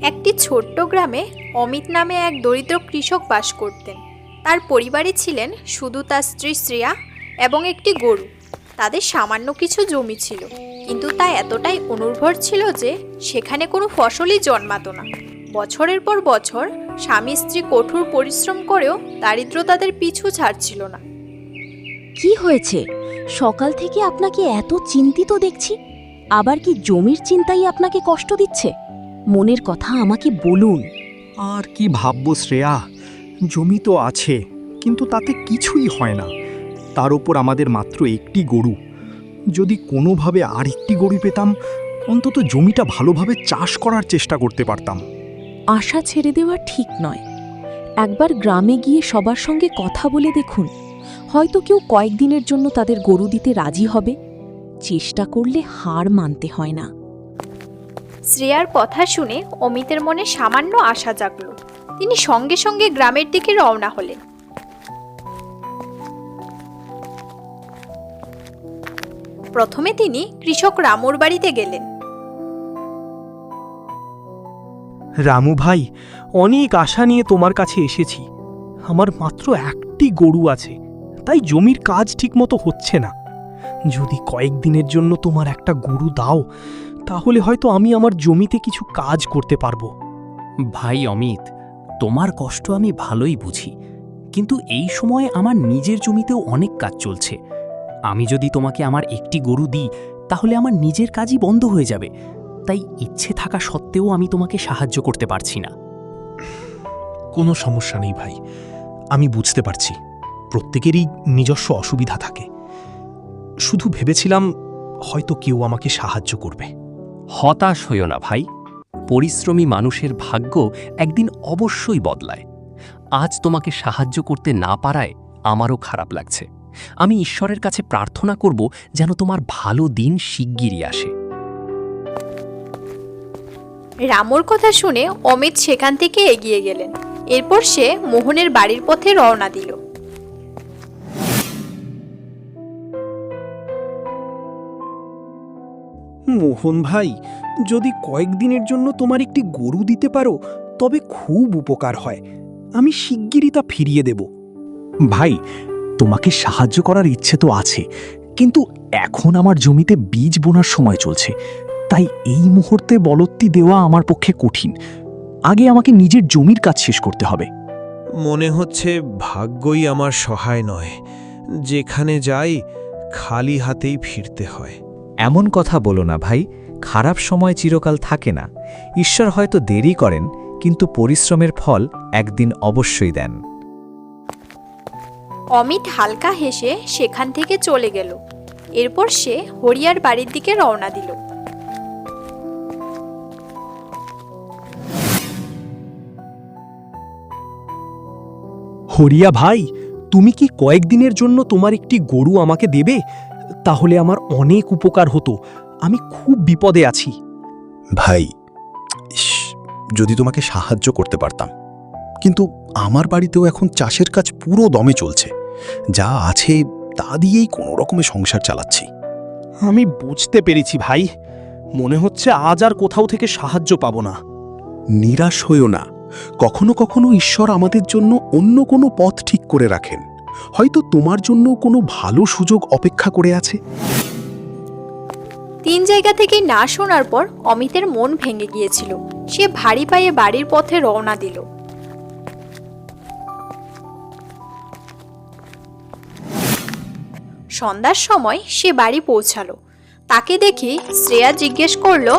একটি ছোট্ট গ্রামে অমিত নামে এক দরিদ্র কৃষক বাস করতেন। তার পরিবারে ছিলেন শুধু তার স্ত্রী শ্রেয়া এবং একটি গরু। তাদের সামান্য কিছু জমি ছিল, কিন্তু তা এতটাই অনুর্বর ছিল যে সেখানে কোনো ফসলই জন্মাতো না। বছরের পর বছর স্বামী স্ত্রী কঠোর পরিশ্রম করেও দারিদ্র্য তাদের পিছু ছাড়ছিল না। কি হয়েছে? সকাল থেকে আপনাকে এত চিন্তিত দেখছি। আবার কি জমির চিন্তাই আপনাকে কষ্ট দিচ্ছে? মনের কথা আমাকে বলুন। আর কি ভাববো শ্রেয়া, জমি তো আছে, কিন্তু তাতে কিছুই হয় না। তার উপর আমাদের মাত্র একটি গরু। যদি কোনোভাবে আর একটি গরু পেতাম, অন্তত জমিটা ভালোভাবে চাষ করার চেষ্টা করতে পারতাম। আশা ছেড়ে দেওয়া ঠিক নয়। একবার গ্রামে গিয়ে সবার সঙ্গে কথা বলে দেখুন। হয়তো কেউ কয়েকদিনের জন্য তাদের গরু দিতে রাজি হবে। চেষ্টা করলে হার মানতে হয় না। শ্রেয়ার কথা শুনে অমিতের মনে সামান্য আশা জাগল। তিনি সঙ্গে সঙ্গে গ্রামের দিকে রওনা হলেন। প্রথমে তিনি কৃষক রামুর বাড়িতে গেলেন। রামু ভাই, অনেক আশা নিয়ে তোমার কাছে এসেছি। আমার মাত্র একটি গরু আছে, তাই জমির কাজ ঠিকমতো হচ্ছে না। যদি কয়েকদিনের জন্য তোমার একটা গরু দাও, তাহলে হয়তো আমি আমার জমিতে কিছু কাজ করতে পারবো। ভাই অমিত, তোমার কষ্ট আমি ভালোই বুঝি, কিন্তু এই সময়ে আমার নিজের জমিতেও অনেক কাজ চলছে। আমি যদি তোমাকে আমার একটি গরু দিই, তাহলে আমার নিজের কাজই বন্ধ হয়ে যাবে। তাই ইচ্ছে থাকা সত্ত্বেও আমি তোমাকে সাহায্য করতে পারছি না। কোনো সমস্যা নেই ভাই, আমি বুঝতে পারছি প্রত্যেকেরই নিজস্ব অসুবিধা থাকে। শুধু ভেবেছিলাম হয়তো কেউ আমাকে সাহায্য করবে। হতাশ হইও না ভাই, পরিশ্রমী মানুষের ভাগ্য একদিন অবশ্যই বদলায়। আজ তোমাকে সাহায্য করতে না পারায় আমারও খারাপ লাগছে। আমি ঈশ্বরের কাছে প্রার্থনা করব যেন তোমার ভালো দিন শিগগিরই আসে। রামুর কথা শুনে অমিত সেখান থেকে এগিয়ে গেলেন। এরপর সে মোহনের বাড়ির পথে রওনা দিল। মোহন ভাই, যদি কয়েকদিনের জন্য তোমার একটি গরু দিতে পারো, তবে খুব উপকার হয়। আমি শিগগিরই তা ফিরিয়ে দেব। ভাই, তোমাকে সাহায্য করার ইচ্ছে তো আছে, কিন্তু এখন আমার জমিতে বীজ বোনার সময় চলছে। তাই এই মুহূর্তে বলত্তি দেওয়া আমার পক্ষে কঠিন। আগে আমাকে নিজের জমির কাজ শেষ করতে হবে। মনে হচ্ছে ভাগ্যই আমার সহায় নয়। যেখানে যাই খালি হাতেই ফিরতে হয়। এমন কথা বলো না ভাই, খারাপ সময় চিরকাল থাকে না। ঈশ্বর হয়তো দেরি করেন, কিন্তু পরিশ্রমের ফল একদিন অবশ্যই দেন। অমিত হালকা হেসে সেখান থেকে চলে গেল। এরপর সে হরিয়ার বাড়ির দিকে রওনা দিল। হরিয়া ভাই, তুমি কি কয়েকদিনের জন্য তোমার একটি গরু আমাকে দেবে? তাহলে আমার অনেক উপকার হতো। আমি খুব বিপদে আছি। ভাই, যদি তোমাকে সাহায্য করতে পারতাম, কিন্তু আমার বাড়িতেও এখন চাষের কাজ পুরো দমে চলছে। যা আছে তা দিয়েই কোনো রকমে সংসার চালাচ্ছি। আমি বুঝতে পেরেছি ভাই, মনে হচ্ছে আজ আর কোথাও থেকে সাহায্য পাবো না। নিরাশ হইও না, কখনো কখনো ঈশ্বর আমাদের জন্য অন্য কোনো পথ ঠিক করে রাখেন। হয়তো তোমার জন্য কোনো ভালো সুযোগ অপেক্ষা করে আছে। 3 জায়গা থেকে না শোনার পর অমিতের মন ভেঙে গিয়েছিল। সে ভারী পায়ে বাড়ির পথে রওনা দিল। সন্ধ্যার সময় সে বাড়ি পৌঁছালো। তাকে দেখে শ্রেয়া জিজ্ঞেস করল,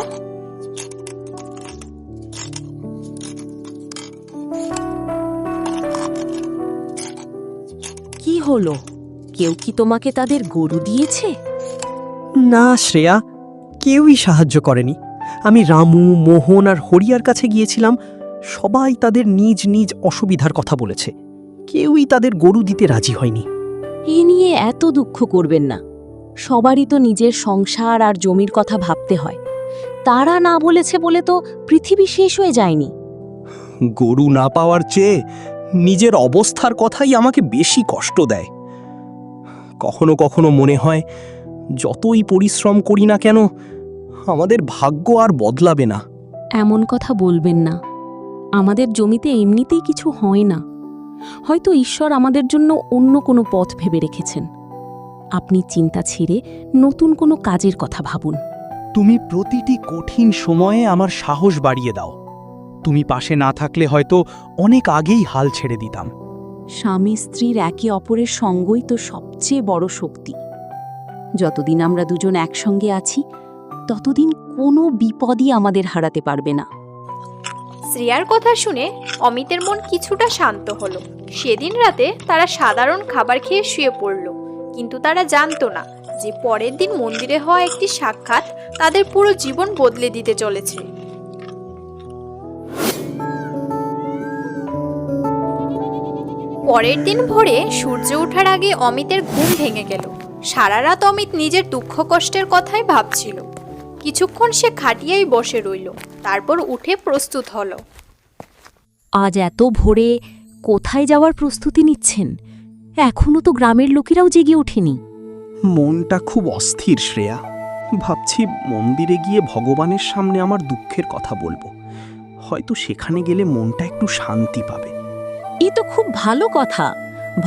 কি হলো? কেউ কি তোমাকে তাদের গরু দিয়েছে? না শ্রেয়া, কেউই সাহায্য করেনি। আমি রামু, মোহন আর হরিয়ার কাছে গিয়েছিলাম। সবাই তাদের নিজ নিজ অসুবিধার কথা বলেছে। কেউই তাদের গরু দিতে রাজি হয়নি। এ নিয়ে এত দুঃখ করবেন না। সবারই তো নিজের সংসার আর জমির কথা ভাবতে হয়। তারা না বলেছে বলে তো পৃথিবী শেষ হয়ে যায়নি। গরু না পাওয়ার চেয়ে নিজের অবস্থার কথাই আমাকে বেশি কষ্ট দেয়। কখনো কখনো মনে হয়, যতই পরিশ্রম করি না কেন, আমাদের ভাগ্য আর বদলাবে না। এমন কথা বলবেন না। আমাদের জমিতে এমনিতেই কিছু হয় না। হয়তো ঈশ্বর আমাদের জন্য অন্য কোনো পথ ভেবে রেখেছেন। আপনি চিন্তা ছেড়ে নতুন কোনো কাজের কথা ভাবুন। তুমি প্রতিটি কঠিন সময়ে আমার সাহস বাড়িয়ে দাও। তুমি পাশে না থাকলে হয়তো অনেক আগেই হাল ছেড়ে দিতাম। স্বামী স্ত্রীর একে অপরের সঙ্গই তো সবচেয়ে বড় শক্তি। যতদিন আমরা দুজন একসঙ্গে আছি ততদিন কোনো বিপদই আমাদের হারাতে পারবে না। শ্রেয়ার কথা শুনে অমিতের মন কিছুটা শান্ত হলো। সেদিন রাতে তারা সাধারণ খাবার খেয়ে শুয়ে পড়ল, কিন্তু তারা জানতো না যে পরের দিন মন্দিরে হওয়া একটি সাক্ষাৎ তাদের পুরো জীবন বদলে দিতে চলেছে। পরের দিন ভোরে সূর্য ওঠার আগে অমিতের ঘুম ভেঙে গেল। সারা রাত অমিত নিজের দুঃখ কষ্টের কথাই ভাবছিল। কিছুক্ষণ সে খাটিয়াই বসে রইল, তারপর উঠে প্রস্তুত হলো। আজ এত ভোরে কোথায় যাওয়ার প্রস্তুতি নিচ্ছেন? এখনো তো গ্রামের লোকেরাও জেগে ওঠেনি। মনটা খুব অস্থির শ্রেয়া। ভাবছি মন্দিরে গিয়ে ভগবানের সামনে আমার দুঃখের কথা বলবো। হয়তো সেখানে গেলে মনটা একটু শান্তি পাবে। এ তো খুব ভালো কথা।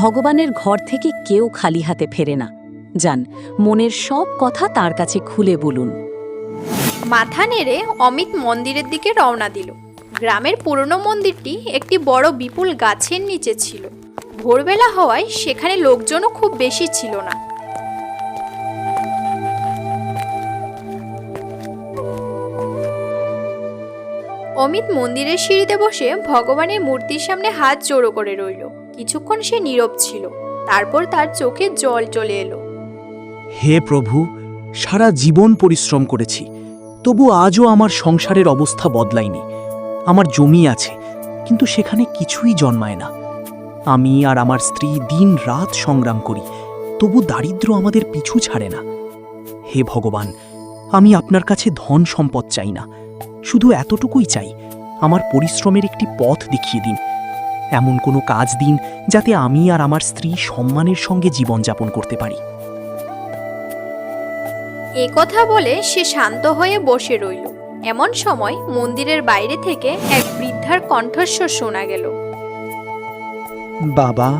ভগবানের ঘর থেকে কেউ খালি হাতে ফেরে না। যান, মনের সব কথা তার কাছে খুলে বলুন। মাথা নেড়ে অমিত মন্দিরের দিকে রওনা দিল। গ্রামের পুরনো মন্দিরটি একটি বড় বিপুল গাছের নিচে ছিল। ভোরবেলা হওয়ায় সেখানে লোকজনও খুব বেশি ছিল না। অমিত মন্দিরের সিঁড়িতে বসে ভগবানের মূর্তির সামনে হাত জোড়ো করে রইল। কিছুক্ষণ সে নীরব ছিল, তারপর তার চোখে জল চলে এলো। হে প্রভু, সারা জীবন পরিশ্রম করেছি, তবু আজও আমার সংসারের অবস্থা বদলায়নি। আমার জমি আছে, কিন্তু সেখানে কিছুই জন্মায় না। আমি আর আমার স্ত্রী দিন রাত সংগ্রাম করি, তবু দারিদ্র্য আমাদের পিছু ছাড়ে না। হে ভগবান, আমি আপনার কাছে ধন সম্পদ চাই না, শুধু এতটুকুই চাই, আমার পরিশ্রমের একটি পথ দেখিয়ে দিন। এমন কোনো কাজ দিন যাতে আমি আর আমার স্ত্রী সম্মানের সঙ্গে জীবনযাপন করতে পারি। এ কথা বলে সে শান্ত হয়ে বসে রইল। এমন সময় মন্দিরের বাইরে থেকে এক বৃদ্ধার কণ্ঠস্বর শোনা গেল। বাবা,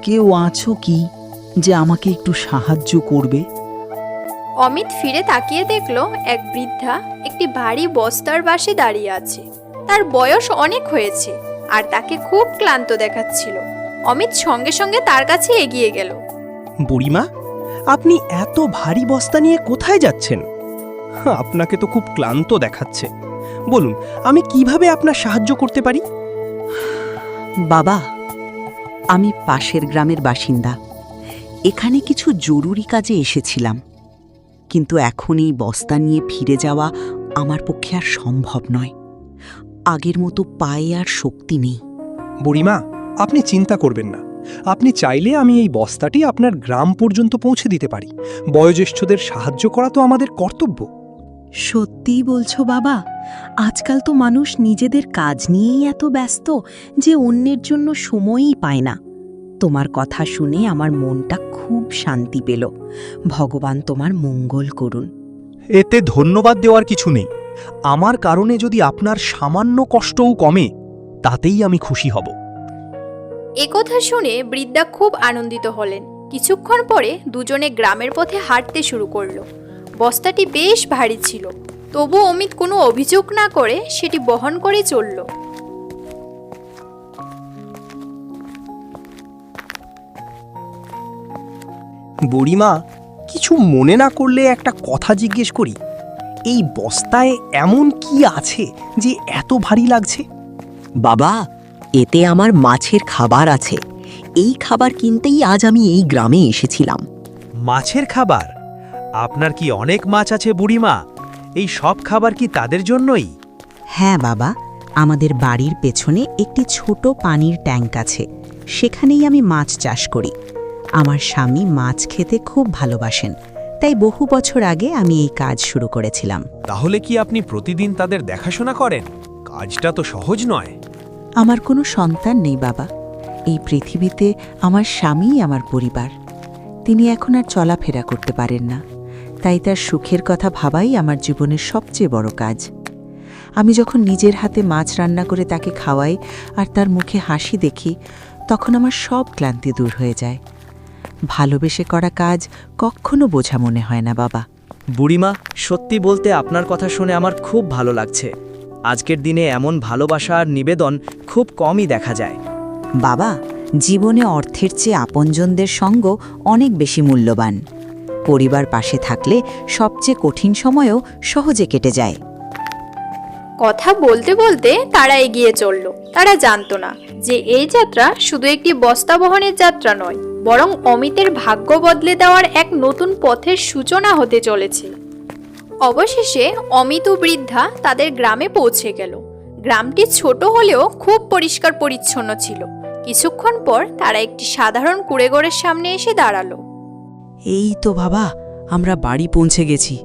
কেউ আছো কি যে আমাকে একটু সাহায্য করবে? অমিত ফিরে তাকিয়ে দেখল এক বৃদ্ধা একটি ভারী বস্তার পাশে দাঁড়িয়ে আছে। তার বয়স অনেক হয়েছে আর তাকে খুব ক্লান্ত দেখাচ্ছিল। অমিত সঙ্গে সঙ্গে তার কাছে এগিয়ে গেল। বুড়িমা, আপনি এত ভারী বস্তা নিয়ে কোথায় যাচ্ছেন? আপনাকে তো খুব ক্লান্ত দেখাচ্ছে। বলুন, আমি কিভাবে আপনার সাহায্য করতে পারি? বাবা, আমি পাশের গ্রামের বাসিন্দা। এখানে কিছু জরুরি কাজে এসেছিলাম, কিন্তু এখন এই বস্তা নিয়ে ফিরে যাওয়া আমার পক্ষে আর সম্ভব নয়। আগের মতো পায়ে আর শক্তি নেই। বুড়িমা, আপনি চিন্তা করবেন না। আপনি চাইলে আমি এই বস্তাটি আপনার গ্রাম পর্যন্ত পৌঁছে দিতে পারি। বয়োজ্যেষ্ঠদের সাহায্য করা তো আমাদের কর্তব্য। সত্যিই বলছো বাবা? আজকাল তো মানুষ নিজেদের কাজ নিয়েই এত ব্যস্ত যে অন্যের জন্য সময়ই পায় না। তোমার কথা শুনে আমার মনটা খুব শান্তি পেল। ভগবান তোমার মঙ্গল করুন। এতে ধন্যবাদ দেওয়ার কিছু নেই। আমার কারণে যদি আপনার সামান্য কষ্টও কমে, তাতেই আমি খুশি হব। এ কথা শুনে বৃদ্ধা খুব আনন্দিত হলেন। কিছুক্ষণ পরে দুজনে গ্রামের পথে হাঁটতে শুরু করলো। বস্তাটি বেশ ভারী ছিল, তবু অমিত কোনো অভিযোগ না করে সেটি বহন করে চলল। বুড়িমা, কিছু মনে না করলে একটা কথা জিজ্ঞেস করি। এই বস্তায় এমন কি আছে যে এত ভারী লাগছে? বাবা, এতে আমার মাছের খাবার আছে। এই খাবার কিনতেই আজ আমি এই গ্রামে এসেছিলাম। মাছের খাবার? আপনার কি অনেক মাছ আছে বুড়িমা? এই সব খাবার কি তাদের জন্যই? হ্যাঁ বাবা, আমাদের বাড়ির পেছনে একটি ছোট পানির ট্যাঙ্ক আছে। সেখানেই আমি মাছ চাষ করি। আমার স্বামী মাছ খেতে খুব ভালোবাসেন, তাই বহু বছর আগে আমি এই কাজ শুরু করেছিলাম। তাহলে কি আপনি প্রতিদিন তাদের দেখাশোনা করেন? কাজটা তো সহজ নয়। আমার কোনো সন্তান নেই বাবা। এই পৃথিবীতে আমার স্বামীই আমার পরিবার। তিনি এখন আর চলাফেরা করতে পারেন না, তাই তার সুখের কথা ভাবাই আমার জীবনের সবচেয়ে বড় কাজ। আমি যখন নিজের হাতে মাছ রান্না করে তাকে খাওয়াই আর তার মুখে হাসি দেখি, তখন আমার সব ক্লান্তি দূর হয়ে যায়। ভালোবেসে করা কাজ কখনো বোঝা মনে হয় না বাবা। বুড়িমা, সত্যি বলতে আপনার কথা শুনে আমার খুব ভালো লাগছে। আজকের দিনে এমন ভালোবাসা আর নিবেদন খুব কমই দেখা যায়। বাবা, জীবনে অর্থের চেয়ে আপনজনদের সঙ্গ অনেক বেশি মূল্যবান। পরিবার পাশে থাকলে সবচেয়ে কঠিন সময়ও সহজে কেটে যায়। কথা বলতে বলতে তারা এগিয়ে চলল। তারা জানতো না যে এই যাত্রা শুধু একটি বস্তা বহনের যাত্রা নয়, বরং অমিতের ভাগ্য বদলে দেওয়ার এক নতুন পথের সূচনা হতে চলেছে। অবশেষে অমিত ও বৃদ্ধা তাদের গ্রামে পৌঁছে গেল। গ্রামটি ছোট হলেও খুব পরিষ্কার পরিচ্ছন্ন ছিল। কিছুক্ষণ পর তারা একটি সাধারণ কুঁড়েঘরের সামনে এসে দাঁড়ালো। এই তো বাবা, আমরা বাড়ি পৌঁছে গেছি।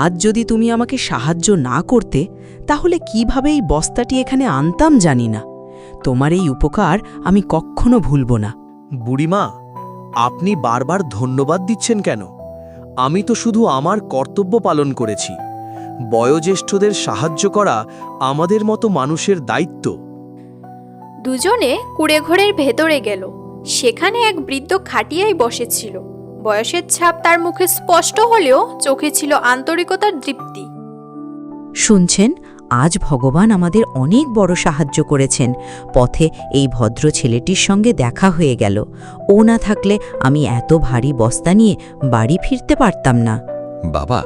আজ যদি তুমি আমাকে সাহায্য না করতে, তাহলে কিভাবে এই বস্তাটি এখানে আনতাম জানি না। তোমার এই উপকার আমি কখনো ভুলব না। বুড়িমা, আপনি বারবার ধন্যবাদ দিচ্ছেন কেন? আমি তো শুধু আমার কর্তব্য পালন করেছি। বয়োজ্যেষ্ঠদের সাহায্য করা আমাদের মতো মানুষের দায়িত্ব। দুজনে কুঁড়েঘরের ভেতরে গেল। সেখানে এক বৃদ্ধ খাটিয়ায় বসেছিল। বয়সের ছাপ তার মুখে স্পষ্ট হলেও চোখে ছিল আন্তরিকতার দীপ্তি। শুনছেন, আজ ভগবান আমাদের অনেক বড় সাহায্য করেছেন। পথে এই ভদ্র ছেলেটির সঙ্গে দেখা হয়ে গেল। ও না থাকলে আমি এত ভারী বস্তা নিয়ে বাড়ি ফিরতে পারতাম না। বাবা,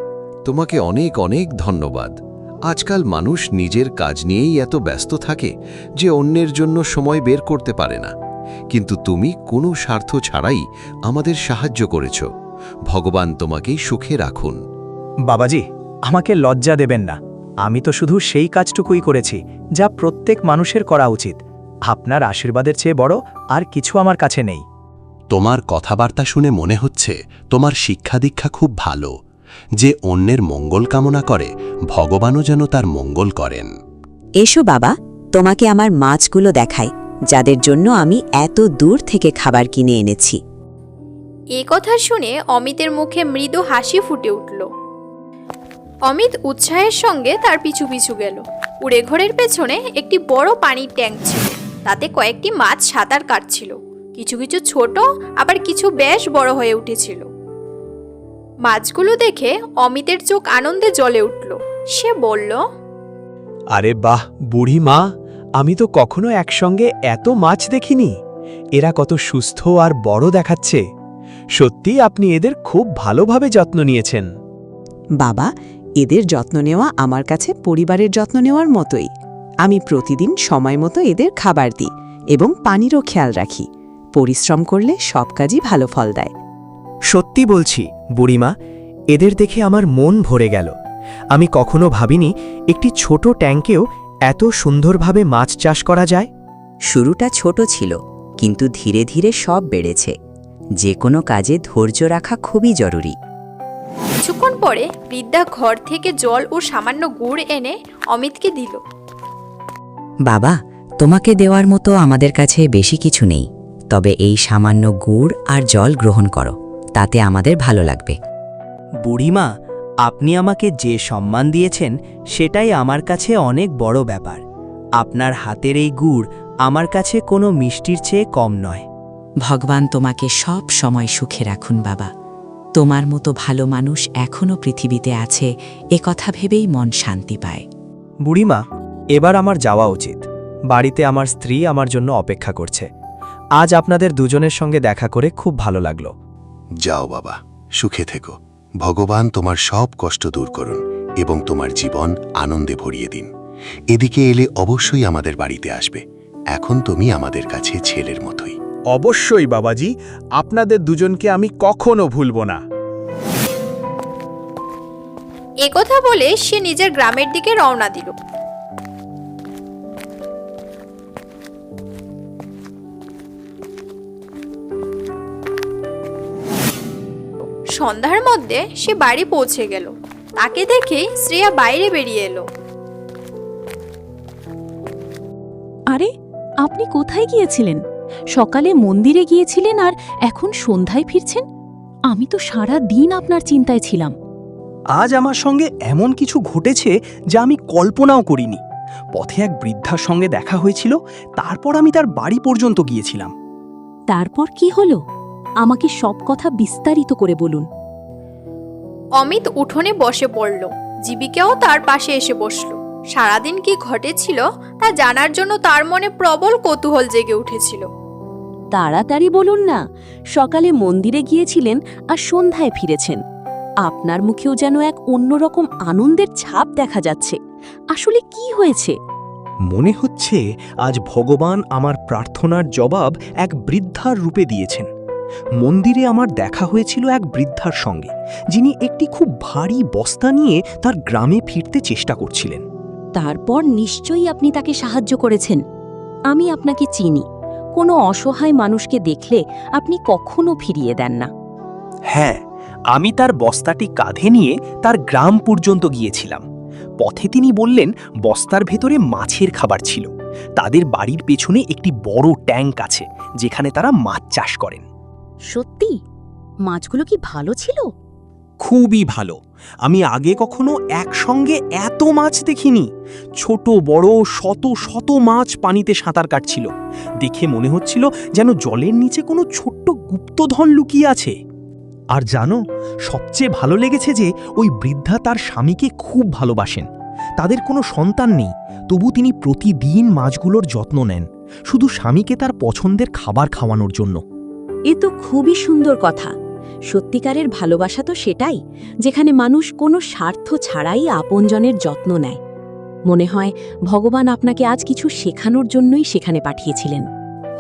তোমাকে অনেক অনেক ধন্যবাদ। আজকাল মানুষ নিজের কাজ নিয়েই এত ব্যস্ত থাকে যে অন্যের জন্য সময় বের করতে পারে না, কিন্তু তুমি কোনো স্বার্থ ছাড়াই আমাদের সাহায্য করেছ। ভগবান তোমাকে সুখে রাখুন। বাবাজি, আমাকে লজ্জা দেবেন না। আমি তো শুধু সেই কাজটুকুই করেছি যা প্রত্যেক মানুষের করা উচিত। আপনার আশীর্বাদের চেয়ে বড় আর কিছু আমার কাছে নেই। তোমার কথাবার্তা শুনে মনে হচ্ছে তোমার শিক্ষা দীক্ষা খুব ভালো। যে অন্যের মঙ্গল কামনা করে, ভগবানও যেন তার মঙ্গল করেন। এসো বাবা, তোমাকে আমার মাছগুলো দেখাই, যাদের জন্য আমি এত দূর থেকে খাবার কিনে এনেছি। এ কথা শুনে অমিতের মুখে মৃদু হাসি ফুটে উঠল। অমিত উৎসাহের সঙ্গে তার পিছু পিছু গেল। কুঁড়েঘরের পেছনে একটি বড় পানির ট্যাঙ্ক ছিল। তাতে কয়েকটি মাছ সাঁতার কাটছিল। কিছু কিছু ছোট, আবার কিছু বেশ বড় হয়ে উঠেছিল। মাছগুলো দেখে অমিতের চোখ আনন্দে জ্বলে উঠল। সে বলল, আরে বাহ বুড়িমা, আমি তো কখনো একসঙ্গে এত মাছ দেখিনি। এরা কত সুস্থ আর বড় দেখাচ্ছে। সত্যি আপনি এদের খুব ভালোভাবে যত্ন নিয়েছেন। বাবা, এদের যত্ন নেওয়া আমার কাছে পরিবারের যত্ন নেওয়ার মতোই। আমি প্রতিদিন সময় মতো এদের খাবার দিই এবং পানিরও খেয়াল রাখি। পরিশ্রম করলে সব কাজই ভালো ফল দেয়। সত্যি বলছি বুড়িমা, এদের দেখে আমার মন ভরে গেল। আমি কখনো ভাবিনি একটি ছোট ট্যাঙ্কেও এত সুন্দরভাবে মাছ চাষ করা যায়। শুরুটা ছোট ছিল, কিন্তু ধীরে ধীরে সব বেড়েছে। যে কোনো কাজে ধৈর্য রাখা খুবই জরুরি। কিছুক্ষণ পরে বৃদ্ধা ঘর থেকে জল ও সামান্য গুড় এনে অমিতকে দিল। বাবা, তোমাকে দেওয়ার মতো আমাদের কাছে বেশি কিছু নেই, তবে এই সামান্য গুড় আর জল গ্রহণ করো, তাতে আমাদের ভালো লাগবে। বুড়িমা, আপনি আমাকে যে সম্মান দিয়েছেন সেটাই আমার কাছে অনেক বড় ব্যাপার। আপনার হাতের এই গুড় আমার কাছে কোনো মিষ্টির চেয়ে কম নয়। ভগবান তোমাকে সব সময় সুখে রাখুন বাবা। তোমার মতো ভালো মানুষ এখনও পৃথিবীতে আছে, এ কথা ভেবেই মন শান্তি পায়। বুড়িমা, এবার আমার যাওয়া উচিত। বাড়িতে আমার স্ত্রী আমার জন্য অপেক্ষা করছে। আজ আপনাদের দুজনের সঙ্গে দেখা করে খুব ভালো লাগলো। যাও বাবা, সুখে থেকো। ভগবান তোমার সব কষ্ট দূর করুন এবং তোমার জীবন আনন্দে ভরিয়ে দিন। এদিকে এলে অবশ্যই আমাদের বাড়িতে আসবে। এখন তুমি আমাদের কাছে ছেলের মতোই। অবশ্যই বাবাজি, আপনাদের দুজনকে আমি কখনো ভুলব না। একথা বলে সে নিজের গ্রামের দিকে রওনা দিল। সন্ধ্যার মধ্যে সে বাড়ি পৌঁছে গেল। তাকে দেখে শ্রেয়া বাইরে বেরিয়ে এলো। আরে, আপনি কোথায় গিয়েছিলেন? সকালে মন্দিরে গিয়েছিলেন আর এখন সন্ধ্যায় ফিরছেন? আমি তো সারা দিন আপনার চিন্তায় ছিলাম। আজ আমার সঙ্গে এমন কিছু ঘটেছে যা আমি কল্পনাও করিনি। পথে এক বৃদ্ধার সঙ্গে দেখা হয়েছিল, তারপর আমি তার বাড়ি পর্যন্ত গিয়েছিলাম। তারপর কি হলো? আমাকে সব কথা বিস্তারিত করে বলুন। অমিত উঠোনে বসে পড়ল। জীবিকাও তার পাশে এসে বসল। সারাদিন কি ঘটেছিল তা জানার জন্য তার মনে প্রবল কৌতূহল জেগে উঠেছিল। তাড়াতাড়ি বলুন না। সকালে মন্দিরে গিয়েছিলেন আর সন্ধ্যায় ফিরেছেন। আপনার মুখেও যেন এক অন্যরকম আনন্দের ছাপ দেখা যাচ্ছে। আসলে কি হয়েছে? মনে হচ্ছে আজ ভগবান আমার প্রার্থনার জবাব এক বৃদ্ধার রূপে দিয়েছেন। মন্দিরে আমার দেখা হয়েছিল এক বৃদ্ধার সঙ্গে, যিনি একটি খুব ভারী বস্তা নিয়ে তার গ্রামে ফিরতে চেষ্টা করছিলেন। তারপর নিশ্চয়ই আপনি তাকে সাহায্য করেছেন। আমি আপনাকে চিনি। কোনো অসহায় মানুষকে দেখলে আপনি কখনো ফিরিয়ে দেন না। হ্যাঁ, আমি তার বস্তাটি কাঁধে নিয়ে তার গ্রাম পর্যন্ত গিয়েছিলাম। পথে তিনি বললেন বস্তার ভেতরে মাছের খাবার ছিল। তাদের বাড়ির পেছনে একটি বড় ট্যাঙ্ক আছে, যেখানে তারা মাছ চাষ করেন। সত্যি? মাছগুলো কি ভালো ছিল? খুবই ভালো। আমি আগে কখনো একসঙ্গে এত মাছ দেখিনি। ছোট বড় শত শত মাছ পানিতে সাঁতার কাটছিল। দেখে মনে হচ্ছিল যেন জলের নিচে কোনো ছোট্ট গুপ্তধন লুকিয়ে আছে। আর জানো, সবচেয়ে ভালো লেগেছে যে ওই বৃদ্ধা তার স্বামীকে খুব ভালোবাসেন। তাদের কোনো সন্তান নেই, তবু তিনি প্রতিদিন মাছগুলোর যত্ন নেন, শুধু স্বামীকে তার পছন্দের খাবার খাওয়ানোর জন্য। এ তো খুবই সুন্দর কথা। সত্যিকারের ভালোবাসা তো সেটাই, যেখানে মানুষ কোনো স্বার্থ ছাড়াই আপনজনের যত্ন নেয়। মনে হয় ভগবান আপনাকে আজ কিছু শেখানোর জন্যই সেখানে পাঠিয়েছিলেন।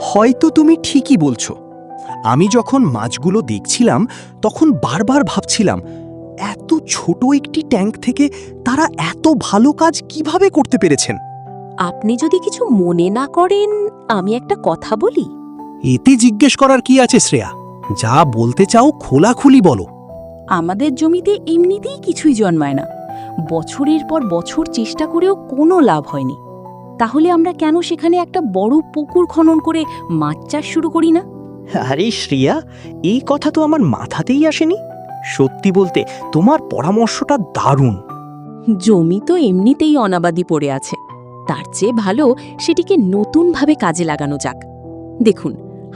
হয়তো তুমি ঠিকই বলছো। আমি যখন মাছগুলো দেখছিলাম তখন বারবার ভাবছিলাম, এত ছোট একটি ট্যাঙ্ক থেকে তারা এত ভালো কাজ কিভাবে করতে পেরেছেন। আপনি যদি কিছু মনে না করেন, আমি একটা কথা বলি। এতে জিজ্ঞেস করার কি আছে শ্রেয়া? যা বলতে চাও খোলাখুলি বলো। আমাদের জমিতে এমনিতেই কিছুই জন্মায় না। বছরের পর বছর চেষ্টা করেও কোনো লাভ হয়নি। তাহলে আমরা কেন সেখানে একটা বড় পুকুর খনন করে মাছ চাষ শুরু করি না? আরে শ্রেয়া, এই কথা তো আমার মাথাতেই আসেনি। সত্যি বলতে তোমার পরামর্শটা দারুণ। জমি তো এমনিতেই অনাবাদি পড়ে আছে, তার চেয়ে ভালো সেটিকে নতুনভাবে কাজে লাগানো যাক। দেখুন,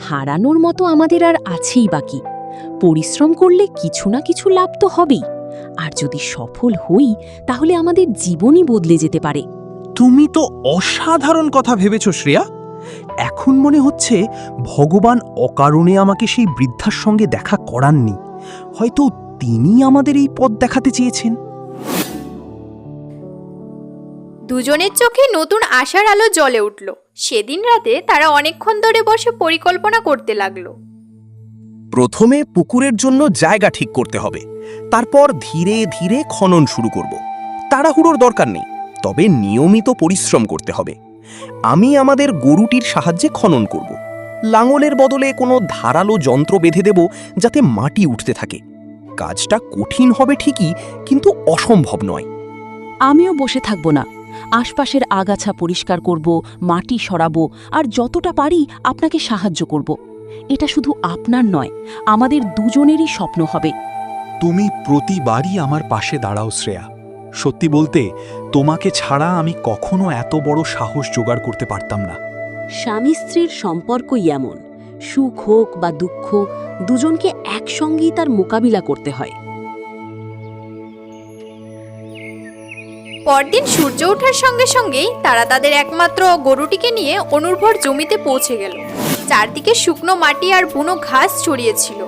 হারানোর মতো আমাদের আর আছেই বাকি। পরিশ্রম করলে কিছু না কিছু লাভ তো হবেই। আর যদি সফল হই, তাহলে আমাদের জীবনই বদলে যেতে পারে। তুমি তো অসাধারণ কথা ভেবেছ শ্রেয়া। এখন মনে হচ্ছে ভগবান অকারণে আমাকে সেই বৃদ্ধার সঙ্গে দেখা করাননি। হয়তো তিনি আমাদের এই পথ দেখাতে চেয়েছেন। দুজনের চোখে নতুন আশার আলো জ্বলে উঠল। সেদিন রাতে তারা অনেকক্ষণ ধরে বসে পরিকল্পনা করতে লাগলো। প্রথমে পুকুরের জন্য জায়গা ঠিক করতে হবে, তারপর ধীরে ধীরে খনন শুরু করব। তাড়াহুড়োর দরকার নেই, তবে নিয়মিত পরিশ্রম করতে হবে। আমি আমাদের গরুটির সাহায্যে খনন করব। লাঙলের বদলে কোনো ধারালো যন্ত্র বেঁধে দেব, যাতে মাটি উঠতে থাকে। কাজটা কঠিন হবে ঠিকই, কিন্তু অসম্ভব নয়। আমিও বসে থাকব না। আশপাশের আগাছা পরিষ্কার করব, মাটি সরাবো, আর যতটা পারি আপনাকে সাহায্য করব। এটা শুধু আপনার নয়, আমাদের দুজনেরই স্বপ্ন হবে। তুমি প্রতিবারই আমার পাশে দাঁড়াও শ্রেয়া। সত্যি বলতে, তোমাকে ছাড়া আমি কখনো এত বড় সাহস জোগাড় করতে পারতাম না। স্বামী স্ত্রীর সম্পর্কই এমন। সুখ হোক বা দুঃখ, দুজনকে একসঙ্গেই তার মোকাবিলা করতে হয়। পরদিন সূর্য ওঠার সঙ্গে সঙ্গেই তারা তাদের একমাত্র গরুটিকে নিয়ে অনুর্বর জমিতে পৌঁছে গেল। চারদিকে শুকনো মাটি আর বুনো ঘাস ছড়িয়েছিল।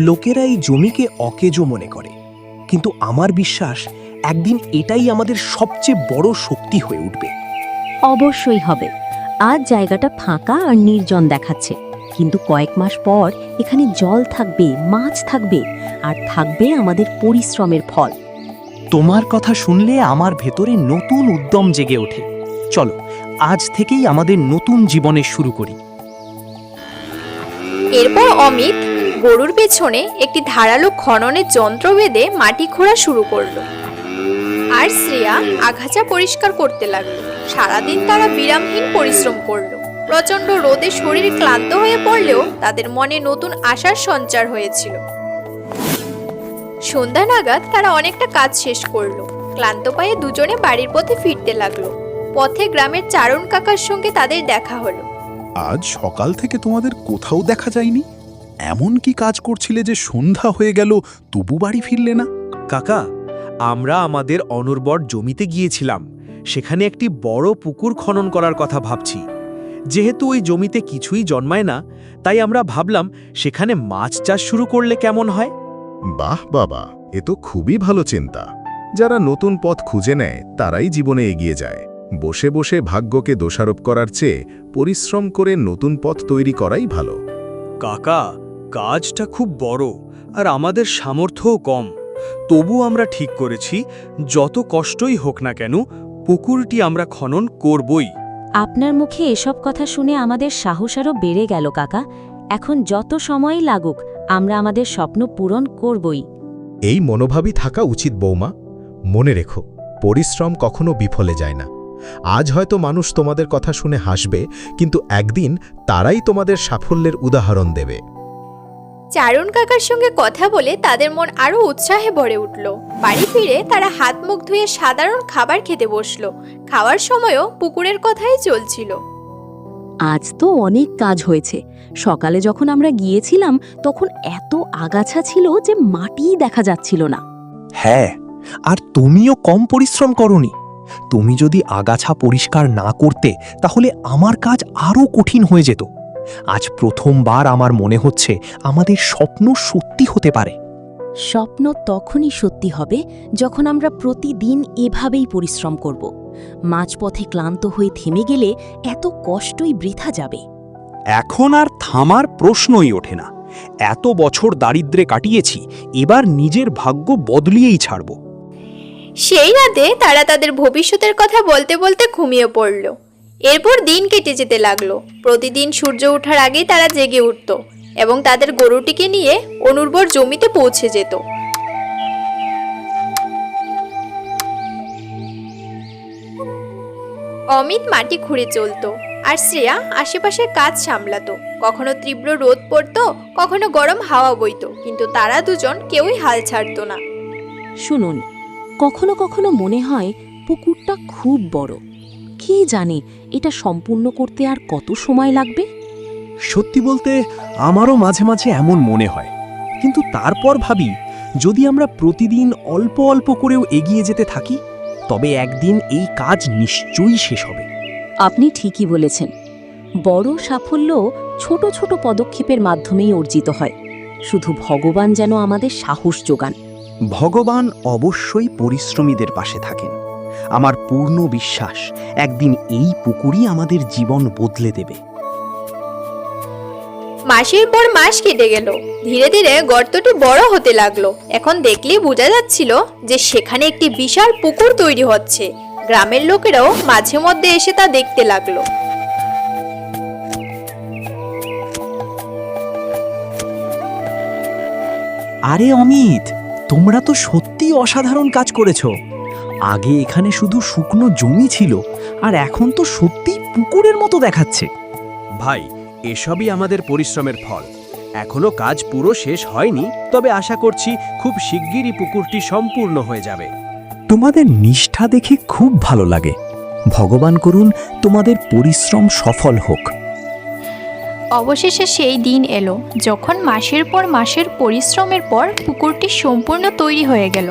লোকেরা এই জমিকে অকেজো মনে করে, কিন্তু আমার বিশ্বাস একদিন এটাই আমাদের সবচেয়ে বড় শক্তি হয়ে উঠবে। অবশ্যই হবে। আজ জায়গাটা ফাঁকা আর নির্জন দেখাচ্ছে, কিন্তু কয়েক মাস পর এখানে জল থাকবে, মাছ থাকবে, আর থাকবে আমাদের পরিশ্রমের ফল। তোমার কথা শুনলে আমার ভেতরে নতুন উদ্যম জেগে ওঠে। চলো, আজ থেকেই আমাদের নতুন জীবনের শুরু করি। এরপর অমিত গরুর পেছনে একটি ধারালো খননের যন্ত্র বেঁধে মাটি খোঁড়া শুরু করলো। আর শ্রেয়া আগাছা পরিষ্কার করতে লাগলো। সারাদিন তারা বিরামহীন পরিশ্রম করলো। প্রচণ্ড রোদে শরীর ক্লান্ত হয়ে পড়লেও তাদের মনে নতুন আশার সঞ্চার হয়েছিল। সন্ধ্যা নাগাদ তারা অনেকটা কাজ শেষ করলো। ক্লান্ত পায়ে দুজনে বাড়ির পথে ফিরতে লাগলো। পথে গ্রামের চারণ কাকার সঙ্গে তাদের দেখা হলো। আজ সকাল থেকে তোমাদের কোথাও দেখা যায়নি। এমন কি কাজ করছিলে যে সন্ধ্যা হয়ে গেল তবু বাড়ি ফিরলে না? কাকা, আমরা আমাদের অনুর্বর জমিতে গিয়েছিলাম। সেখানে একটি বড় পুকুর খনন করার কথা ভাবছি। যেহেতু ওই জমিতে কিছুই জন্মায় না, তাই আমরা ভাবলাম সেখানে মাছ চাষ শুরু করলে কেমন হয়। বাহ বাবা, এ তো খুবই ভালো চিন্তা। যারা নতুন পথ খুঁজে নেয় তারাই জীবনে এগিয়ে যায়। বসে বসে ভাগ্যকে দোষারোপ করার চেয়ে পরিশ্রম করে নতুন পথ তৈরি করাই ভালো। কাকা, কাজটা খুব বড় আর আমাদের সামর্থ্যও কম। তবু আমরা ঠিক করেছি, যত কষ্টই হোক না কেন পুকুরটি আমরা খনন করবই। আপনার মুখে এসব কথা শুনে আমাদের সাহস আরও বেড়ে গেল কাকা। এখন যত সময়ই লাগুক আমরা আমাদের স্বপ্ন পূরণ করবই। এই মনোভাবই থাকা উচিত বৌমা। মনে রেখো, পরিশ্রম কখনো বিফলে যায় না। আজ হয়তো মানুষ তোমাদের কথা শুনে হাসবে, কিন্তু একদিন তারাই তোমাদের সাফল্যের উদাহরণ দেবে। চারণ কাকার সঙ্গে কথা বলে তাদের মন আরো উৎসাহে ভরে উঠল। বাড়ি ফিরে তারা হাত মুখ ধুয়ে সাধারণ খাবার খেতে বসলো। খাওয়ার সময়ও পুকুরের কথাই চলছিল। আজ তো অনেক কাজ হয়েছে। সকালে যখন আমরা গিয়েছিলাম তখন এত আগাছা ছিল যে মাটিই দেখা যাচ্ছিল না। হ্যাঁ, আর তুমিও কম পরিশ্রম করনি। তুমি যদি আগাছা পরিষ্কার না করতে তাহলে আমার কাজ আরও কঠিন হয়ে যেত। আজ প্রথমবার আমার মনে হচ্ছে আমাদের স্বপ্ন সত্যি হতে পারে। স্বপ্ন তখনই সত্যি হবে যখন আমরা প্রতিদিন এভাবেই পরিশ্রম করব। মাঝপথে ক্লান্ত হয়ে থেমে গেলে এত কষ্টই বৃথা যাবে। এখন আর থামার প্রশ্নই ওঠে না। এত বছর দারিদ্র্যে কাটিয়েছি, এবার নিজের ভাগ্য বদলিয়েই ছাড়ব। সেই রাতে তারা তাদের ভবিষ্যতের কথা বলতে বলতে ঘুমিয়ে পড়ল। এরপর দিন কেটে যেতে লাগলো। প্রতিদিন সূর্য ওঠার আগেই তারা জেগে উঠত এবং তাদের গরুটিকে নিয়ে অনুর্বর জমিতে পৌঁছে যেত। অমিত মাটি খুঁড়ে চলতো আর শ্রেয়া আশেপাশের কাজ সামলাতো। কখনো তীব্র রোদ পড়তো, কখনো গরম হাওয়া বইতো, কিন্তু তারা দুজন কেউই হাল ছাড়তো না। শুনুন, কখনো কখনো মনে হয় পুকুরটা খুব বড়। কে জানে এটা সম্পূর্ণ করতে আর কত সময় লাগবে। সত্যি বলতে আমারও মাঝে মাঝে এমন মনে হয়, কিন্তু তারপর ভাবি যদি আমরা প্রতিদিন অল্প অল্প করেও এগিয়ে যেতে থাকি তবে একদিন এই কাজ নিশ্চয়ই শেষ হবে। আপনি ঠিকই বলেছেন। বড় সাফল্য ছোট ছোট পদক্ষেপের মাধ্যমেই অর্জিত হয়। শুধু ভগবান যেন আমাদের সাহস যোগান। ভগবান অবশ্যই পরিশ্রমীদের পাশে থাকেন। আমার পূর্ণ বিশ্বাস একদিন এই পুকুরই আমাদের জীবন বদলে দেবে। মাসের পর মাস কেটে গেল। ধীরে ধীরে গর্তটি বড় হতে লাগলো। এখন দেখলেই বোঝা যাচ্ছিল যে সেখানে একটি বিশাল পুকুর তৈরি হচ্ছে। গ্রামের লোকেরাও মাঝে মধ্যে এসে তা দেখতে লাগলো। আরে অমিত, তোমরা তো সত্যিই অসাধারণ কাজ করেছো। আগে এখানে শুধু শুকনো জমি ছিল, আর এখন তো সত্যিই পুকুরের মতো দেখাচ্ছে। ভাই, এসবই আমাদের পরিশ্রমের ফল। এখনো কাজ পুরো শেষ হয়নি, তবে আশা করছি খুব শিগগিরই পুকুরটি সম্পূর্ণ হয়ে যাবে। তোমাদের নিষ্ঠা দেখে খুব ভালো লাগে। ভগবান করুন তোমাদের পরিশ্রম সফল হোক। অবশেষে সেই দিন এলো যখন মাসের পর মাসের পরিশ্রমের পর পুকুরটি সম্পূর্ণ তৈরি হয়ে গেল।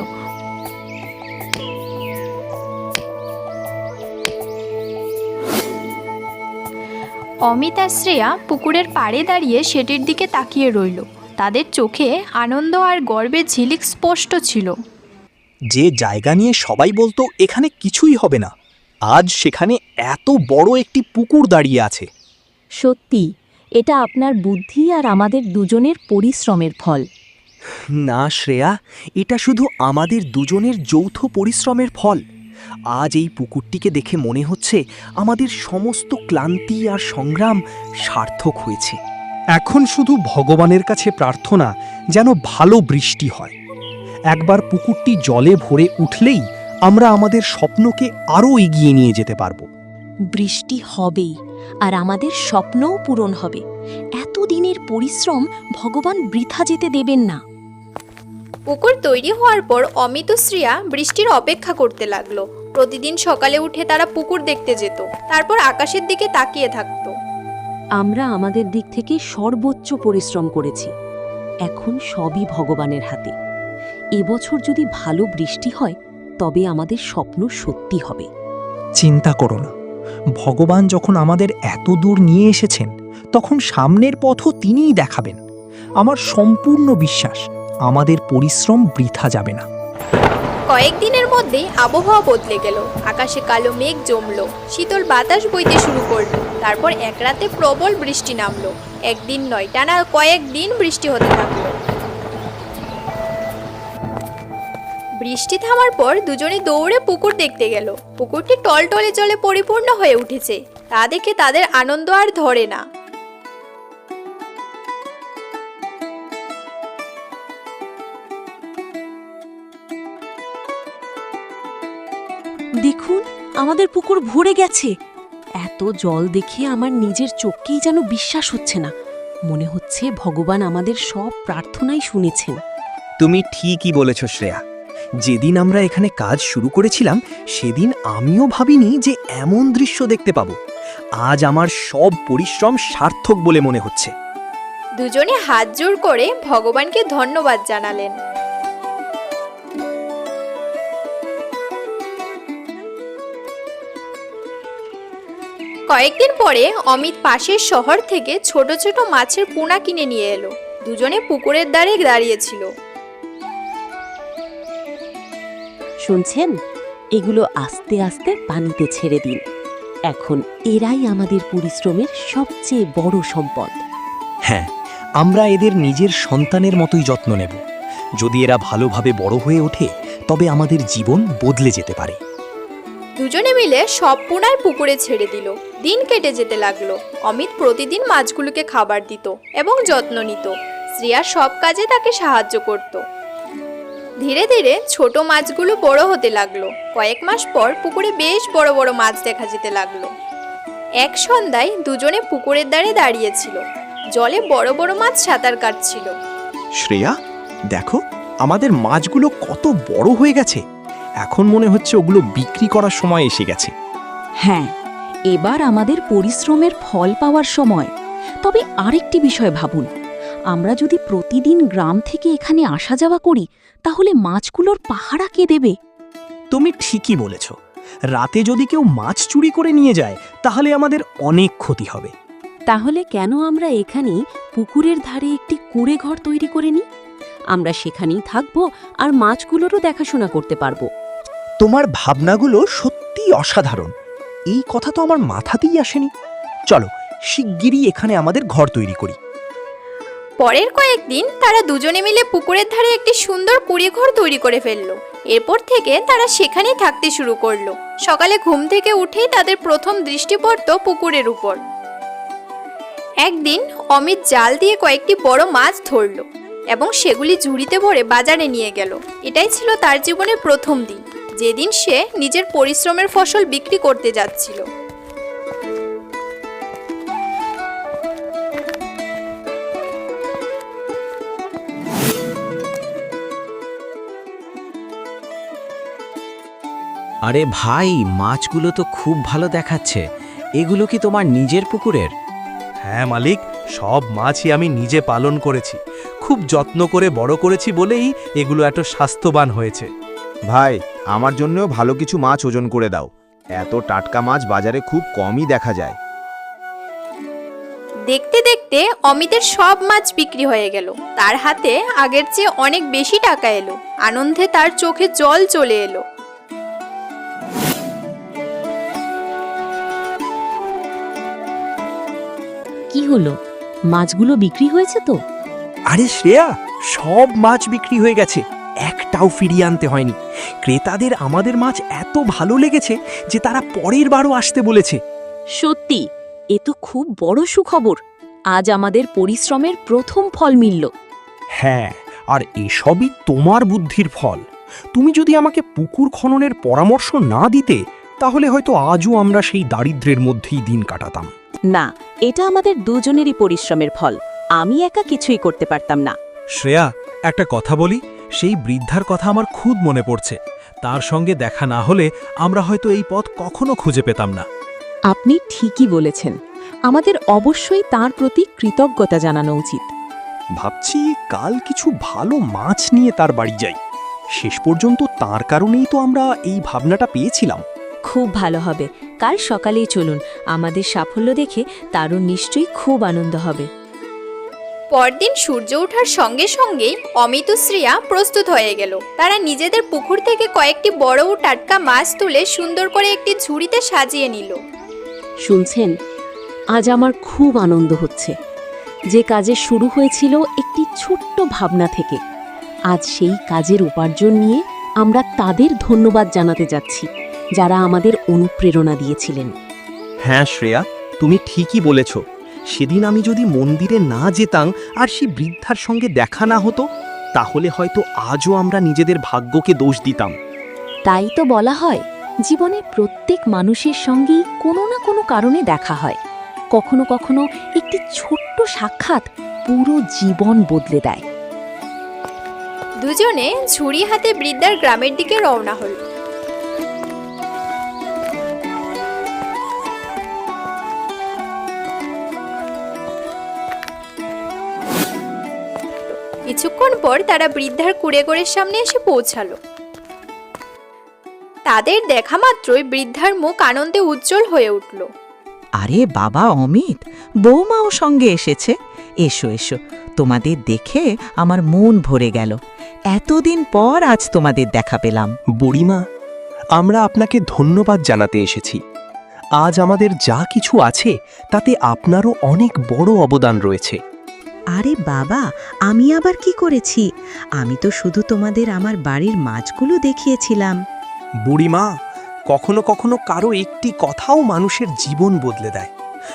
অমিত আর শ্রেয়া পুকুরের পাড়ে দাঁড়িয়ে সেটির দিকে তাকিয়ে রইল। তাদের চোখে আনন্দ আর গর্বের ঝিলিক স্পষ্ট ছিল। যে জায়গা নিয়ে সবাই বলতো এখানে কিছুই হবে না, আজ সেখানে এত বড় একটি পুকুর দাঁড়িয়ে আছে। সত্যি, এটা আপনার বুদ্ধি আর আমাদের দুজনের পরিশ্রমের ফল। না শ্রেয়া, এটা শুধু আমাদের দুজনের যৌথ পরিশ্রমের ফল। আজ এই পুকুরটিকে দেখে মনে হচ্ছে আমাদের সমস্ত ক্লান্তি আর সংগ্রাম সার্থক হয়েছে। এখন শুধু ভগবানের কাছে প্রার্থনা যেন ভালো বৃষ্টি হয়। একবার পুকুরটি জলে ভরে উঠলেই আমরা আমাদের স্বপ্নকে আরও এগিয়ে নিয়ে যেতে পারব। বৃষ্টি হবেই, আর আমাদের স্বপ্নও পূরণ হবে। এতদিনের পরিশ্রম ভগবান বৃথা যেতে দেবেন না। পুকুর তৈরি হওয়ার পর অমিত ও শ্রেয়া বৃষ্টির অপেক্ষা করতে লাগলো। প্রতিদিন সকালে উঠে তারা পুকুর দেখতে যেত, তারপর আকাশের দিকে তাকিয়ে থাকতো। আমরা আমাদের দিক থেকে সর্বোচ্চ পরিশ্রম করেছি, এখন সবই ভগবানের হাতে। এবছর যদি ভালো বৃষ্টি হয় তবে আমাদের স্বপ্ন সত্যি হবে। চিন্তা করো না, ভগবান যখন আমাদের এত দূর নিয়ে এসেছেন তখন সামনের পথও তিনিই দেখাবেন। আমার সম্পূর্ণ বিশ্বাস আমাদের পরিশ্রম বৃথা যাবে না। কয়েকদিনের মধ্যেই আবহাওয়া বদলে গেল। আকাশে কালো মেঘ জমলো, শীতল বাতাস বইতে শুরু করলো। তারপর এক রাতে প্রবল বৃষ্টি নামলো। একদিন নয়, টানা কয়েকদিন বৃষ্টি হতে থাকলো। বৃষ্টি থামার পর দুজনে দৌড়ে পুকুর দেখতে গেল। পুকুরটি টলটলে জলে পরিপূর্ণ হয়ে উঠেছে। তা দেখে তাদের আনন্দ আর ধরে না। দেখুন, আমাদের পুকুর ভরে গেছে। এত জল দেখে আমার নিজের চোখকেই যেন বিশ্বাস হচ্ছে না। মনে হচ্ছে ভগবান আমাদের সব প্রার্থনাই শুনেছেন। তুমি ঠিকই বলেছ শ্রেয়া। যেদিন আমরা এখানে কাজ শুরু করেছিলাম সেদিন আমিও ভাবিনি যে এমন দৃশ্য দেখতে পাবো। আজ আমার সব পরিশ্রম সার্থক বলে মনে হচ্ছে। দুজনে হাত জোড় করে ভগবানকে ধন্যবাদ জানালেন। কয়েকদিন পরে অমিত পাশের শহর থেকে ছোট ছোট মাছের পোনা কিনে নিয়ে এলো। দুজনে পুকুরের ধারে দাঁড়িয়েছিল। শুনছেন, এগুলো আস্তে আস্তে পানিতে ছেড়ে দিন। এখন এরাই আমাদের পরিশ্রমের সবচেয়ে বড় সম্পদ। হ্যাঁ, আমরা এদের নিজের সন্তানের মতোই যত্ন নেব। যদি এরা ভালোভাবে বড় হয়ে ওঠে তবে আমাদের জীবন বদলে যেতে পারে। দুজনে মিলে সব পোনায় পুকুরে ছেড়ে দিল। দিন কেটে যেতে লাগলো। অমিত প্রতিদিন মাছগুলোকে খাবার দিত এবং যত্ন নিত। শ্রেয়া সব কাজে তাকে সাহায্য করত। ধীরে ধীরে ছোট মাছগুলো বড় হতে লাগলো। কয়েক মাস পর পুকুরে বেশ বড় বড় মাছ দেখা যেতে লাগলো। এক সন্ধ্যায় দুজনে পুকুরের ধারে দাঁড়িয়েছিল। জলে বড় বড় মাছ সাঁতার কাটছিল। শ্রেয়া, দেখো আমাদের মাছগুলো কত বড় হয়ে গেছে। এখন মনে হচ্ছে ওগুলো বিক্রি করার সময় এসে গেছে। হ্যাঁ, এবার আমাদের পরিশ্রমের ফল পাওয়ার সময়। তবে আরেকটি বিষয় ভাবুন, আমরা যদি প্রতিদিন গ্রাম থেকে এখানে আসা যাওয়া করি তাহলে মাছগুলোর পাহারা কে দেবে? তুমি ঠিকই বলেছ। রাতে যদি কেউ মাছ চুরি করে নিয়ে যায় তাহলে আমাদের অনেক ক্ষতি হবে। তাহলে কেন আমরা এখানেই পুকুরের ধারে একটি কুঁড়ে ঘর তৈরি করে নিই? আমরা সেখানেই থাকবো আর মাছগুলোরও দেখাশোনা করতে পারবো। তোমার ভাবনাগুলো সত্যিই অসাধারণ। এই কথা তো আমার মাথাতেই আসেনি। চলো শিগগিরই এখানে আমাদের ঘর তৈরি করি। পরের কয়েকদিন তারা দুজনে মিলে পুকুরের ধারে একটি সুন্দর কুঁড়ে ঘর তৈরি করে ফেললো। এরপর থেকে তারা সেখানেই থাকতে শুরু করলো। সকালে ঘুম থেকে উঠেই তাদের প্রথম দৃষ্টি পড়ত পুকুরের উপর। একদিন অমিত জাল দিয়ে কয়েকটি বড় মাছ ধরল এবং সেগুলি ঝুড়িতে ভরে বাজারে নিয়ে গেল। এটাই ছিল তার জীবনের প্রথম দিন, যেদিন সে নিজের পরিশ্রমের ফসল বিক্রি করতে যাচ্ছিল। আরে ভাই, মাছগুলো তো খুব ভালো দেখাচ্ছে। এগুলো কি তোমার নিজের পুকুরের? হ্যাঁ মালিক, সব মাছই আমি নিজে পালন করেছি। খুব যত্ন করে বড় করেছি বলেই এগুলো এত স্বাস্থ্যবান হয়েছে। ভাই, আমার জন্যও ভালো কিছু মাছ ওজন করে দাও। এত টাটকা মাছ বাজারে খুব কমই দেখা যায়। দেখতে দেখতে অমিতের সব মাছ বিক্রি হয়ে গেল। তার হাতে আগের চেয়ে অনেক বেশি টাকা এলো। আনন্দে তার চোখে জল চলে এলো। কি হলো, মাছগুলো বিক্রি হয়েছে তো? আরে শ্রেয়া, সব মাছ বিক্রি হয়ে গেছে, একটাও ফিরিয়ে আনতে হয়নি। ক্রেতাদের আমাদের মাছ এত ভালো লেগেছে যে তারা পরের বারও আসতে বলেছে। সত্যি, এ তো খুব বড় সুখবর। আজ আমাদের পরিশ্রমের প্রথম ফল মিলল। হ্যাঁ, আর এসবই তোমার বুদ্ধির ফল। তুমি যদি আমাকে পুকুর খননের পরামর্শ না দিতে তাহলে হয়তো আজও আমরা সেই দারিদ্র্যের মধ্যেই দিন কাটাতাম। না, এটা আমাদের দুজনেরই পরিশ্রমের ফল। আমি একা কিছুই করতে পারতাম না। শ্রেয়া, একটা কথা বলি, সেই বৃদ্ধার কথা আমার খুব মনে পড়ছে। তার সঙ্গে দেখা না হলে আমরা হয়তো এই পথ কখনো খুঁজে পেতাম না। আপনি ঠিকই বলেছেন, আমাদের অবশ্যই তার প্রতি কৃতজ্ঞতা জানানো উচিত। ভাবছি কাল কিছু ভালো মাছ নিয়ে তার বাড়ি যাই। শেষ পর্যন্ত তার কারণেই তো আমরা এই ভাবনাটা পেয়েছিলাম। খুব ভালো হবে, কাল সকালেই চলুন। আমাদের সাফল্য দেখে তারও নিশ্চয়ই খুব আনন্দ হবে। পরদিন সূর্য ওঠার সঙ্গে সঙ্গেই অমিত ও শ্রেয়া প্রস্তুত হয়ে গেল। তারা নিজেদের পুকুর থেকে কয়েকটি বড় ও টাটকা মাছ তুলে সুন্দর করে একটি ঝুড়িতে সাজিয়ে নিল। শুনছেন, আজ আমার খুব আনন্দ হচ্ছে। যে কাজে শুরু হয়েছিল একটি ছোট্ট ভাবনা থেকে, আজ সেই কাজের উপার্জন নিয়ে আমরা তাদের ধন্যবাদ জানাতে যাচ্ছি যারা আমাদের অনুপ্রেরণা দিয়েছিলেন। হ্যাঁ শ্রেয়া, তুমি ঠিকই বলেছ। সেদিন আমি যদি মন্দিরে না যেতাম আর সেই বৃদ্ধার সঙ্গে দেখা না হতো, তাহলে হয়তো আজও আমরা নিজেদের ভাগ্যকে দোষ দিতাম। তাই তো বলা হয়, জীবনে প্রত্যেক মানুষের সঙ্গেই কোনো না কোনো কারণে দেখা হয়। কখনো কখনো একটি ছোট্ট সাক্ষাৎ পুরো জীবন বদলে দেয়। দুজনে ঝুড়ি হাতে বৃদ্ধার গ্রামের দিকে রওনা হল। কিছুক্ষণ পর তারা বৃদ্ধার কুঁড়েঘরের সামনে এসে পৌঁছালো। তাদের দেখা মাত্রই বৃদ্ধার মুখ আনন্দে উজ্জ্বল হয়ে উঠল। আরে বাবা অমিত, বৌমাও সঙ্গে এসেছে। এসো এসো, তোমাদের দেখে আমার মন ভরে গেল। এতদিন পর আজ তোমাদের দেখা পেলাম। বুড়িমা, আমরা আপনাকে ধন্যবাদ জানাতে এসেছি। আজ আমাদের যা কিছু আছে তাতে আপনারও অনেক বড় অবদান রয়েছে। আরে বাবা, আমি আবার কি করেছি? আমি তো শুধু তোমাদের আমার বাড়ির মাছগুলো দেখিয়েছিলাম। বুড়িমা, কখনো কখনো কারো একটি কথাও মানুষের জীবন বদলে দেয়।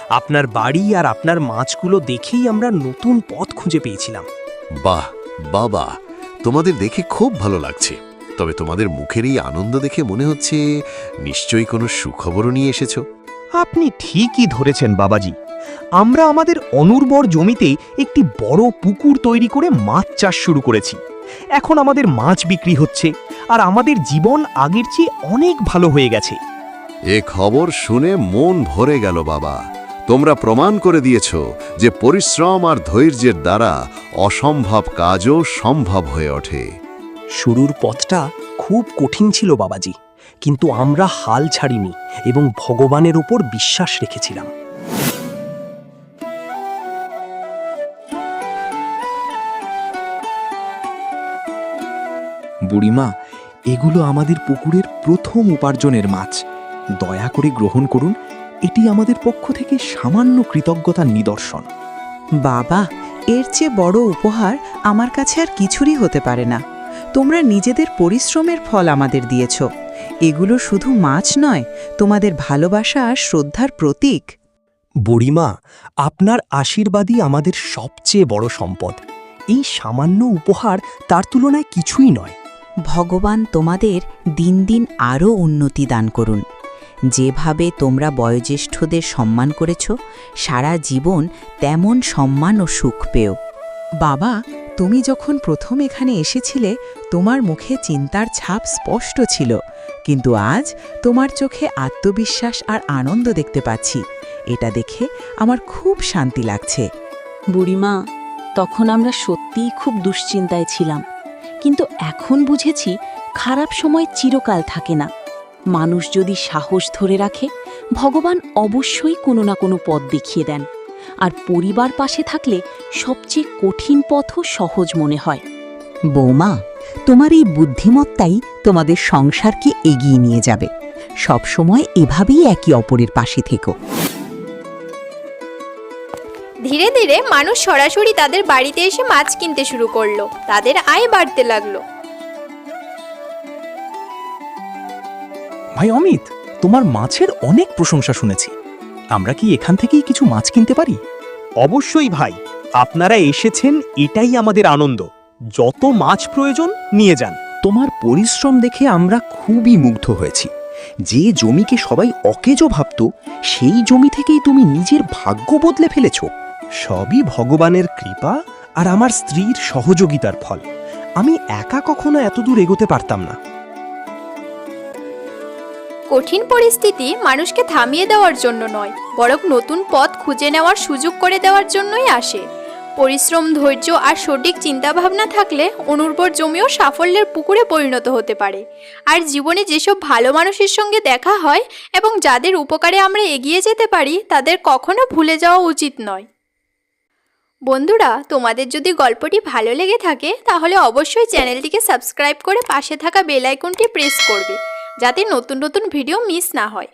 আপনার বাড়ি আর আপনার মাছগুলো দেখেই আমরা নতুন পথ খুঁজে পেয়েছিলাম। বাহ বাবা, তোমাদের দেখে খুব ভালো লাগছে। তবে তোমাদের মুখের এই আনন্দ দেখে মনে হচ্ছে নিশ্চয়ই কোনো সুখবরও নিয়ে এসেছো। আপনি ঠিকই ধরেছেন বাবাজি। আমরা আমাদের অনুর্বর জমিতে একটি বড় পুকুর তৈরি করে মাছ চাষ শুরু করেছি। এখন আমাদের মাছ বিক্রি হচ্ছে আর আমাদের জীবন আগের চেয়ে অনেক ভালো হয়ে গেছে। এ খবর শুনে মন ভরে গেল বাবা। তোমরা প্রমাণ করে দিয়েছ যে পরিশ্রম আর ধৈর্যের দ্বারা অসম্ভব কাজও সম্ভব হয়ে ওঠে। শুরুর পথটা খুব কঠিন ছিল বাবাজি, কিন্তু আমরা হাল ছাড়িনি এবং ভগবানের উপর বিশ্বাস রেখেছিলাম। বুড়িমা, এগুলো আমাদের পুকুরের প্রথম উপার্জনের মাছ। দয়া করে গ্রহণ করুন, এটি আমাদের পক্ষ থেকে সামান্য কৃতজ্ঞতার নিদর্শন। বাবা, এর চেয়ে বড় উপহার আমার কাছে আর কিছুরই হতে পারে না। তোমরা নিজেদের পরিশ্রমের ফল আমাদের দিয়েছ। এগুলো শুধু মাছ নয়, তোমাদের ভালোবাসা আর শ্রদ্ধার প্রতীক। বুড়িমা, আপনার আশীর্বাদই আমাদের সবচেয়ে বড় সম্পদ। এই সামান্য উপহার তার তুলনায় কিছুই নয়। ভগবান তোমাদের দিন দিন আরও উন্নতি দান করুন। যেভাবে তোমরা বয়োজ্যেষ্ঠদের সম্মান করেছ, সারা জীবন তেমন সম্মান ও সুখ পেও। বাবা, তুমি যখন প্রথম এখানে এসেছিলে তোমার মুখে চিন্তার ছাপ স্পষ্ট ছিল, কিন্তু আজ তোমার চোখে আত্মবিশ্বাস আর আনন্দ দেখতে পাচ্ছি। এটা দেখে আমার খুব শান্তি লাগছে। বুড়িমা, তখন আমরা সত্যিই খুব দুশ্চিন্তায় ছিলাম, কিন্তু এখন বুঝেছি খারাপ সময় চিরকাল থাকে না। মানুষ যদি সাহস ধরে রাখে, ভগবান অবশ্যই কোনো না কোনো পথ দেখিয়ে দেন। আর পরিবার পাশে থাকলে সবচেয়ে কঠিন পথও সহজ মনে হয়। বৌমা, তোমার এই বুদ্ধিমত্তাই তোমাদের সংসারকে এগিয়ে নিয়ে যাবে। সবসময় এভাবেই একে অপরের পাশে থেকো। ধীরে ধীরে মানুষ সরাসরি তাদের বাড়িতে এসে মাছ কিনতে শুরু করলো। তাদের আয় বাড়তে লাগলো। ভাই অমিত, তোমার মাছের অনেক প্রশংসা শুনেছি। আমরা কি এখান থেকেই কিছু মাছ কিনতে পারি? অবশ্যই ভাই, আপনারা এসেছেন এটাই আমাদের আনন্দ। যত মাছ প্রয়োজন নিয়ে যান। তোমার পরিশ্রম দেখে আমরা খুবই মুগ্ধ হয়েছি। যে জমিকে সবাই অকেজো ভাবত, সেই জমি থেকেই তুমি নিজের ভাগ্য বদলে ফেলেছ। সবই ভগবানের কৃপা আর আমার স্ত্রীর সহযোগিতার ফল। আমি একা কখনো এত দূর এগোতে পারতাম না। কঠিন পরিস্থিতি মানুষকে থামিয়ে দেওয়ার জন্য নয়, বরং নতুন পথ খুঁজে নেওয়ার সুযোগ করে দেওয়ার জন্যই আসে। পরিশ্রম, ধৈর্য আর সঠিক চিন্তাভাবনা থাকলে অনুর্বর জমিও সাফল্যের পুকুরে পরিণত হতে পারে। আর জীবনে যেসব ভালো মানুষের সঙ্গে দেখা হয় এবং যাদের উপকারে আমরা এগিয়ে যেতে পারি, তাদের কখনো ভুলে যাওয়া উচিত নয়। বন্ধুরা, তোমাদের যদি গল্পটি ভালো লেগে থাকে তাহলে অবশ্যই চ্যানেলটিকে সাবস্ক্রাইব করে পাশে থাকা বেল আইকনটি প্রেস করবে, যাতে নতুন নতুন ভিডিও মিস না হয়।